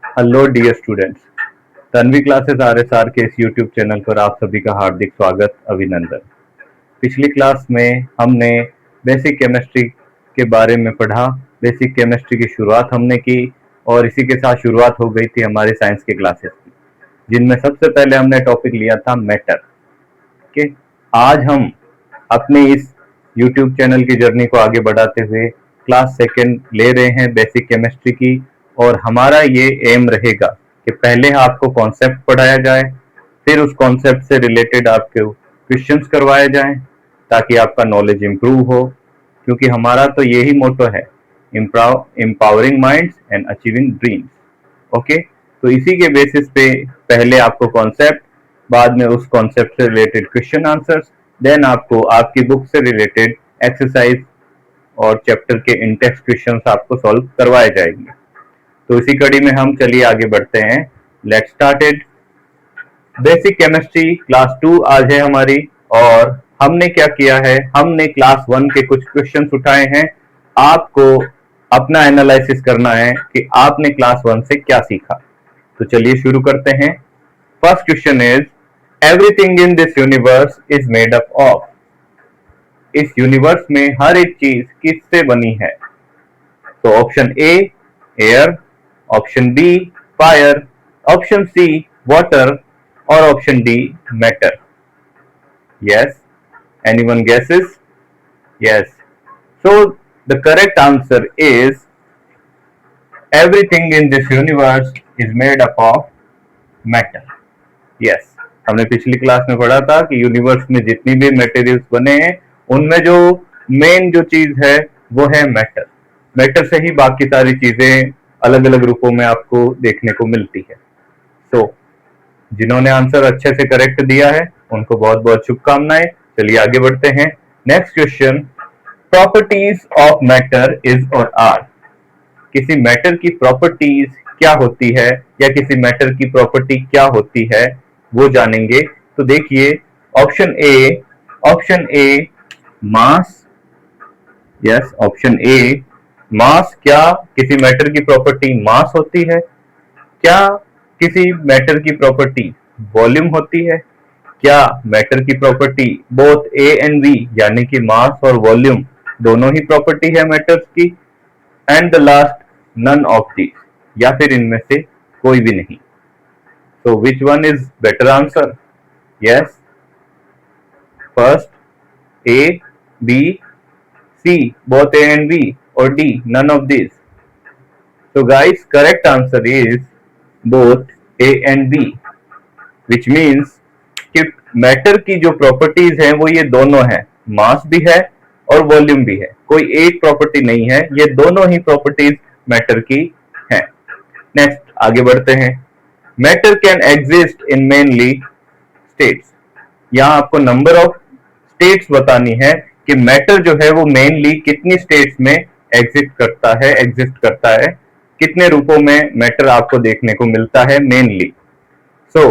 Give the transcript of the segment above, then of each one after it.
Hello dear students. Tanvi classes RSR के इस YouTube channel पर आप सभी का हार्दिक स्वागत, अभिनंदन। पिछली क्लास में हमने बेसिक केमिस्ट्री के बारे में पढ़ा। बेसिक केमिस्ट्री की शुरुआत हमने की और इसी के साथ शुरुआत हो गई थी हमारे साइंस के क्लासेस की, जिनमें सबसे पहले हमने टॉपिक लिया था मैटर के। आज हम अपने इस यूट्यूब चैनल की जर्नी को आगे बढ़ाते हुए क्लास सेकंड ले रहे हैं बेसिक केमिस्ट्री की। और हमारा ये एम रहेगा कि पहले आपको कॉन्सेप्ट पढ़ाया जाए, फिर उस कॉन्सेप्ट से रिलेटेड आपको क्वेश्चंस करवाए जाएं, ताकि आपका नॉलेज इंप्रूव हो। क्योंकि हमारा तो यही मोटो है, empowering minds and achieving dreams. Okay, तो इसी के बेसिस पे पहले आपको कॉन्सेप्ट, बाद में उस कॉन्सेप्ट से रिलेटेड क्वेश्चन आंसर्स, देन आपको आपकी बुक से रिलेटेड एक्सरसाइज और चैप्टर के इंटेक्स्ट क्वेश्चंस आपको सॉल्व करवाए जाएंगे। तो इसी कड़ी में हम चलिए आगे बढ़ते हैं। Let's start it. Basic chemistry class 2 आज है हमारी। और हमने क्या किया है, हमने क्लास 1 के कुछ क्वेश्चंस उठाए हैं। आपको अपना एनालिसिस करना है कि आपने क्लास 1 से क्या सीखा। तो चलिए शुरू करते हैं। First question is, everything in this universe is made up of. इस यूनिवर्स में हर एक चीज किससे बनी है? तो option A air, option B fire, option C water और option D matter. Yes, anyone guesses? Yes, so the correct answer is everything in this universe is made up of matter. Yes, हमने पिछली class में पढ़ा था कि universe में जितनी भी मटेरियल्स बने हैं उनमें जो मेन जो चीज है वो है मैटर। मैटर से ही बाकी सारी चीजें अलग अलग रूपों में आपको देखने को मिलती है। सो जिन्होंने आंसर अच्छे से करेक्ट दिया है उनको बहुत बहुत शुभकामनाएं। चलिए आगे बढ़ते हैं। Next question, properties of matter is और आर। किसी मैटर की प्रॉपर्टीज क्या होती है या किसी मैटर की प्रॉपर्टी क्या होती है वो जानेंगे। तो देखिए, option A mass. Yes, option A mass. क्या किसी मैटर की प्रॉपर्टी मास होती है? क्या किसी मैटर की प्रॉपर्टी वॉल्यूम होती है? क्या मैटर की property both A and B यानी कि मास और वॉल्यूम दोनों ही प्रॉपर्टी है मैटर्स की? And the last, none of these, या फिर इनमें से कोई भी नहीं। So which one is better answer? Yes, first A, B, C, both A and B, or D, none of these. So guys, correct answer is both A and B, which means कि matter की जो properties हैं वो ये दोनों हैं, मास भी है और वॉल्यूम भी है। कोई एक प्रॉपर्टी नहीं है, ये दोनों ही प्रॉपर्टीज मैटर की हैं। नेक्स्ट आगे बढ़ते हैं। Matter can exist in mainly states. यहाँ आपको नंबर ऑफ स्टेट्स बतानी है कि मैटर जो है वो मेनली कितनी स्टेट्स में एग्जिस्ट करता है, कितने रूपों में मैटर आपको देखने को मिलता है मेनली। सो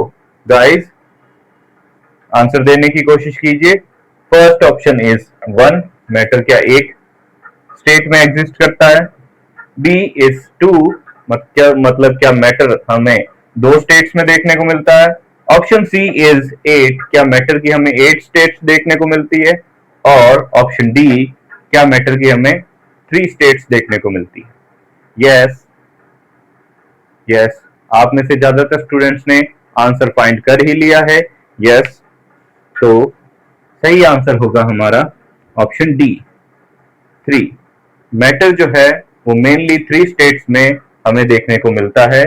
गाइस, आंसर देने की कोशिश कीजिए। फर्स्ट ऑप्शन इज 1, मैटर क्या एक स्टेट में एग्जिस्ट करता है। बी इज 2, मतलब क्या मैटर हमें 2 स्टेट्स में देखने को मिलता है। ऑप्शन सी इज 8, क्या मैटर की हमें 8 स्टेट्स देखने को मिलती है। और ऑप्शन डी, क्या मैटर की हमें 3 स्टेट्स देखने को मिलती है। यस यस, आप में से ज्यादातर स्टूडेंट्स ने आंसर फाइंड कर ही लिया है। यस, तो सही आंसर होगा हमारा ऑप्शन डी, 3। मैटर जो है वो मेनली 3 स्टेट्स में हमें देखने को मिलता है।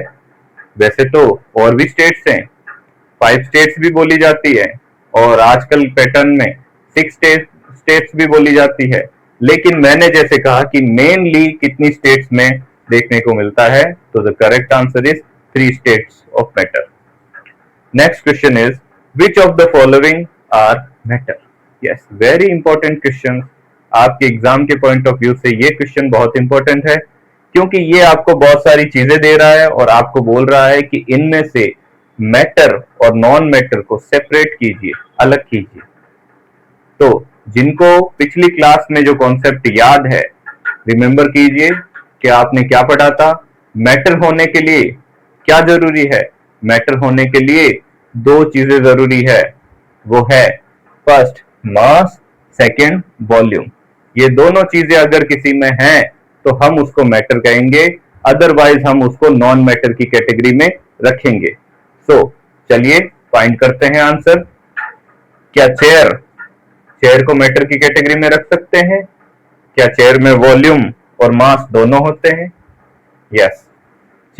वैसे तो और भी स्टेट्स हैं, 5 स्टेट्स भी बोली जाती है और आजकल पैटर्न में 6 स्टेट्स भी बोली जाती है। लेकिन मैंने जैसे कहा कि मेनली कितनी स्टेट्स में देखने को मिलता है, तो the correct answer is 3 states of matter. Next question is, which of the following are matter. Yes, very important question. आपके एग्जाम के पॉइंट ऑफ व्यू से ये क्वेश्चन बहुत इंपॉर्टेंट है, क्योंकि ये आपको बहुत सारी चीजें दे रहा है और आपको बोल रहा है कि इनमें से मैटर और नॉन मैटर को सेपरेट कीजिए, अलग कीजिए। तो जिनको पिछली क्लास में जो कॉन्सेप्ट याद है, रिमेंबर कीजिए कि आपने क्या पढ़ा था। मैटर होने के लिए क्या जरूरी है? मैटर होने के लिए दो चीजें जरूरी है, वो है फर्स्ट मास, सेकंड वॉल्यूम। ये दोनों चीजें अगर किसी में हैं तो हम उसको मैटर कहेंगे, अदरवाइज हम उसको नॉन मैटर की कैटेगरी में रखेंगे। सो चलिए फाइंड करते हैं आंसर। क्या चेयर चेयर को मैटर की कैटेगरी में रख सकते हैं? क्या चेयर में वॉल्यूम और मास दोनों होते हैं? यस,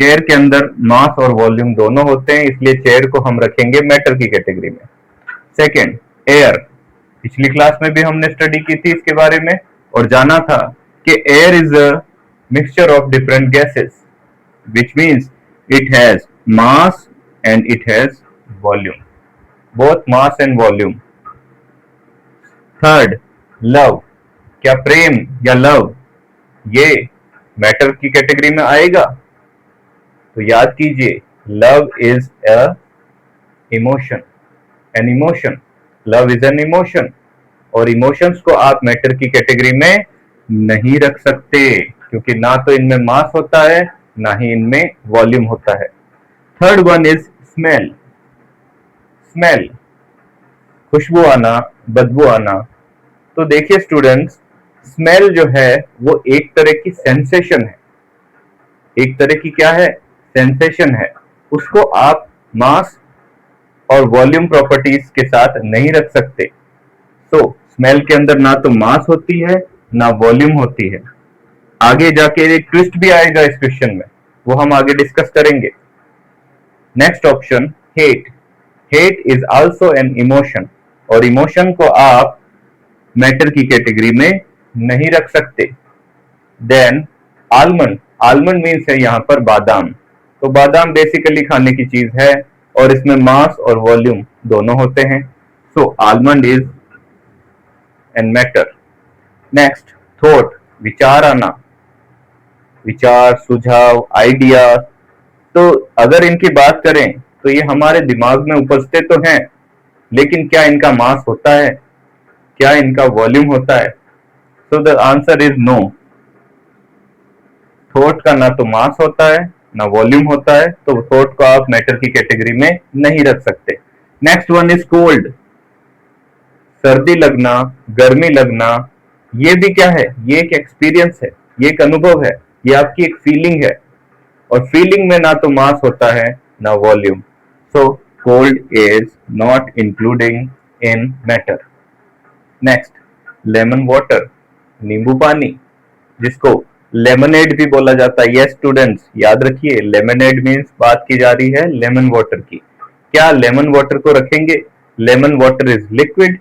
चेयर के अंदर मास और वॉल्यूम दोनों होते हैं, इसलिए चेयर को हम रखेंगे मैटर की कैटेगरी में। Second, air. पिछली क्लास में भी हमने स्टडी की थी इसके बारे में और जाना था कि air is a mixture of different gases, which means it has mass and it has volume, both mass and volume. Third, love. क्या प्रेम या लव ये मैटर की कैटेगरी में आएगा? तो याद कीजिए, love is a emotion, an emotion. Love is an emotion, और इमोशंस को आप मैटर की कैटेगरी में नहीं रख सकते, क्योंकि ना तो इनमें मास होता है ना ही इनमें वॉल्यूम होता है। Third one is smell. Smell, खुशबू आना, बदबू आना। तो देखिए स्टूडेंट्स, स्मेल जो है वो एक तरह की सेंसेशन है, एक तरह की क्या है? सेंसेशन है। उसको आप मास और वॉल्यूम प्रॉपर्टीज के साथ नहीं रख सकते। तो स्मेल के अंदर ना तो मास होती है ना वॉल्यूम होती है। आगे जाके एक ट्विस्ट भी आएगा इस क्वेश्चन में, वो हम आगे डिस्कस करेंगे। Next option, hate. Hate is also an emotion, और इमोशन को आप मैटर की कैटेगरी में नहीं रख सकते। Then almond. आलमंड मीन्स है यहाँ पर बादाम। तो बादाम बेसिकली खाने की चीज है और इसमें मास और वॉल्यूम दोनों होते हैं। So almond is an matter. Next, thought, विचार आना, विचार, सुझाव, आइडिया। तो अगर इनकी बात करें तो ये हमारे दिमाग में उपजते तो हैं, लेकिन क्या इनका मास होता है? क्या इनका वॉल्यूम होता है? So the answer is no. Thought का ना तो मास होता है ना वॉल्यूम होता है, तो थॉट को आप मैटर की कैटेगरी में नहीं रख सकते। Next one is cold. सर्दी लगना, गर्मी लगना, ये भी क्या है? ये एक एक्सपीरियंस है, ये एक अनुभव है, ये आपकी एक फीलिंग है, और फीलिंग में ना तो मास होता है ना volume. So cold is not including in matter. Next, lemon water, नींबू पानी, जिसको लेमनेड भी बोला जाता है। यस स्टूडेंट्स, याद रखिए, लेमनेड मीन्स बात की जा रही है लेमन वाटर की। क्या लेमन वाटर को रखेंगे? Lemon water is liquid,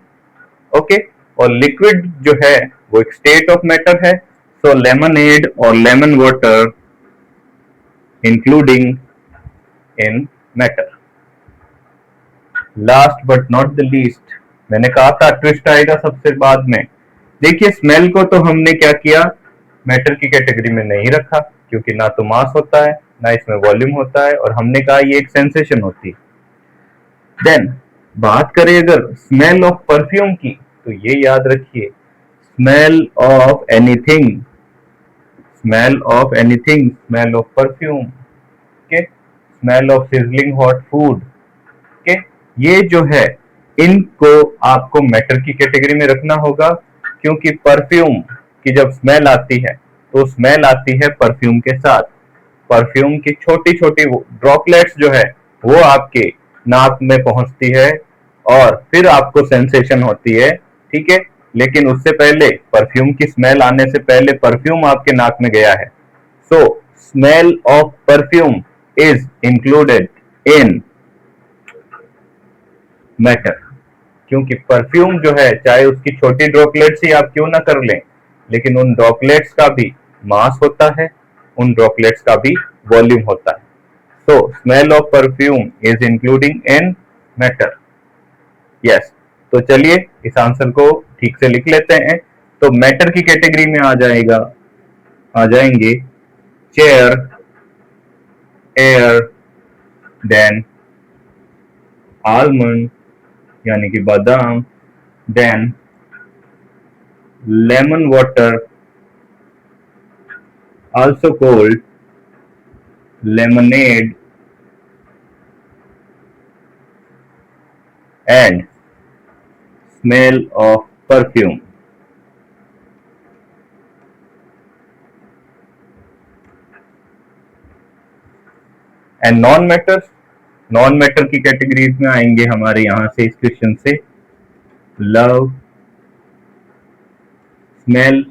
okay, और लिक्विड जो है वो एक स्टेट ऑफ मैटर है। सो लेमनेड और lemon water including in matter. Last but not the least, मैंने कहा था ट्विस्ट आएगा सबसे बाद में। देखिए, स्मेल को तो हमने क्या किया? मैटर की कैटेगरी में नहीं रखा, क्योंकि ना तो मास होता है ना इसमें वॉल्यूम होता है, और हमने कहा ये एक सेंसेशन होती है। देन बात करें अगर स्मेल ऑफ परफ्यूम की, तो ये याद रखिए, smell of anything, smell of anything, smell of perfume, okay, smell of sizzling hot food, okay, ये जो है इनको आपको मैटर की कैटेगरी में रखना होगा, क्योंकि परफ्यूम की जब स्मेल आती है तो स्मेल आती है परफ्यूम के साथ। परफ्यूम की छोटी छोटी ड्रॉपलेट्स जो है वो आपके नाक में पहुंचती है और फिर आपको सेंसेशन होती है, ठीक है, लेकिन उससे पहले परफ्यूम की स्मेल आने से पहले परफ्यूम आपके नाक में गया है। So smell of perfume is included in matter, क्योंकि परफ्यूम जो है चाहे उसकी छोटी ड्रॉपलेट्स ही आप क्यों ना कर लें, लेकिन उन ड्रॉपलेट्स का भी मास होता है, उन ड्रॉपलेट्स का भी वॉल्यूम होता है। So smell of perfume is including in matter. Yes, तो चलिए इस आंसर को ठीक से लिख लेते हैं। तो मैटर की कैटेगरी में आ जाएंगे चेयर, एयर, देन आलमंड यानी कि बादाम, then lemon water, also called lemonade, and smell of perfume. And non matter की कैटेगरीज में आएंगे हमारे यहां से इस क्वेश्चन से love, smell,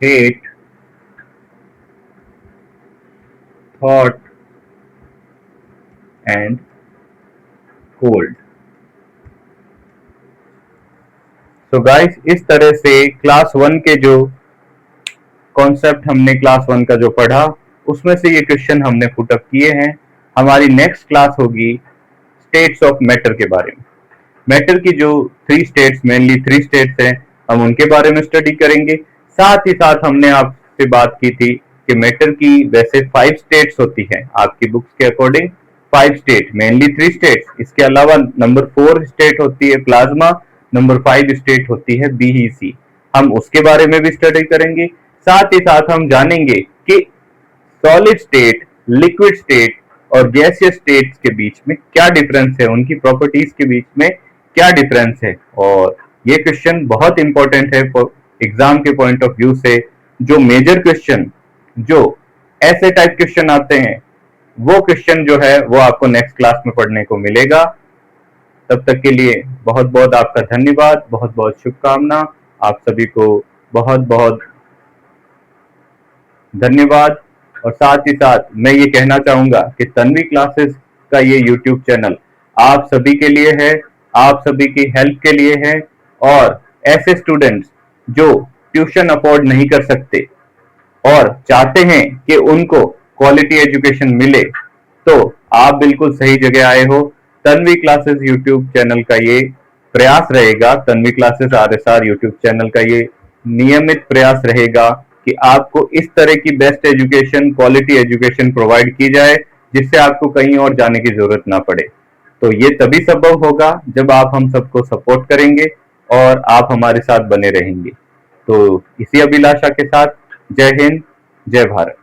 hate, thought and cold. So guys, इस तरह से क्लास 1 के जो कॉन्सेप्ट हमने क्लास 1 का जो पढ़ा उसमें से ये क्वेश्चन हमने पुटअप किए हैं. हमारी नेक्स्ट क्लास होगी स्टेट्स ऑफ मैटर के बारे में. मैटर की जो 3 स्टेट्स, मेनली 3 स्टेट्स हैं, हम उनके बारे में स्टडी करेंगे. साथ ही साथ हमने आपसे बात की थी कि मैटर की वैसे 5 स्टेट्स होती हैं आपकी बुक्स के अकॉर्डिंग. 5 state, mainly 3 states. इसके अलावा नंबर 4 स्टेट होती है प्लाज्मा, नंबर 5 स्टेट होती है बीईसी. हम उसके बारे में भी स्टडी करेंगे. साथ ही साथ हम जानेंगे कि सॉलिड स्टेट, लिक्विड स्टेट और गैसियस स्टेट्स के बीच में क्या डिफरेंस है, उनकी प्रॉपर्टीज के बीच में क्या डिफरेंस है. और ये क्वेश्चन बहुत इंपॉर्टेंट है एग्जाम के पॉइंट ऑफ व्यू से. जो मेजर क्वेश्चन, जो ऐसे टाइप क्वेश्चन आते हैं, वो क्वेश्चन जो है वो आपको नेक्स्ट क्लास में पढ़ने को मिलेगा. तब तक के लिए बहुत बहुत आपका धन्यवाद, बहुत बहुत शुभकामना. आप सभी को बहुत बहुत धन्यवाद. और साथ ही साथ मैं ये कहना चाहूंगा कि तन्वी क्लासेस का ये यूट्यूब चैनल आप सभी के लिए है, आप सभी की हेल्प के लिए है. और ऐसे स्टूडेंट्स जो ट्यूशन अफोर्ड नहीं कर सकते और चाहते हैं कि उनको क्वालिटी एजुकेशन मिले, तो आप बिल्कुल सही जगह आए हो. तन्वी क्लासेस यूट्यूब चैनल का ये प्रयास रहेगा, Tanvi classes RSR YouTube channel का ये नियमित प्रयास रहेगा कि आपको इस तरह की best education, quality education provide की जाए जिससे आपको कहीं और जाने की जरूरत ना पड़े. तो ये तभी संभव होगा जब आप हम सबको सपोर्ट करेंगे और आप हमारे साथ बने रहेंगे. तो इसी अभिलाषा के साथ जय हिंद, जय भारत.